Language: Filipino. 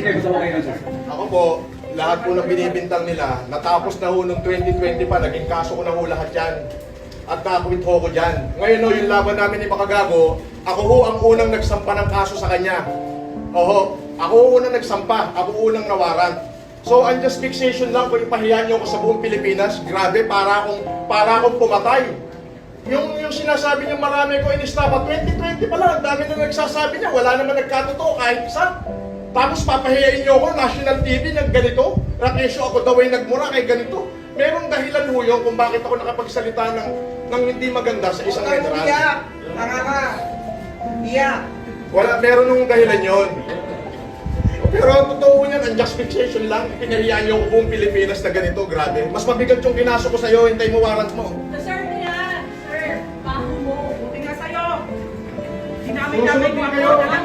Sige, gusto mo kayo, sir. Ako po, lahat po ng binibintang nila, natapos na ho noong 2020 pa, naging kaso ko na ho lahat yan. At nakuwit ho ko dyan. Ngayon ho, yung laban namin ni Makagago, ako ho ang unang nagsampa ng kaso sa kanya. Oho, ako ho unang nagsampa, ako unang nawaran. So, unjust fixation lang kung ipahiyan niyo ako sa buong Pilipinas, grabe, para akong pumatay. Yung sinasabi niya marami ko inistapa, 2020 pa lang, ang dami na nagsasabi niya, wala naman nagkatotoo kahit isa. Tapos papahiyain niyo ako, national TV, ng ganito, na kesyo ako daw ay nagmura kay ganito. Merong dahilan ho yun kung bakit ako nakapagsalita ng hindi maganda sa isang veteran. Iyak! Tanga ka! Iyak! Wala, meron nung dahilan yon. Pero ang totoo niyan, unjust fixation lang. Pinahiyaan niyo ako buong Pilipinas na ganito, grabe. Mas mabigat yung kinaso ko sa'yo, hintay mo warrant mo. Sir, yan! Sir, baho mo. Buti nga sa'yo! Hindi namin Susunod namin na yung kayo. mga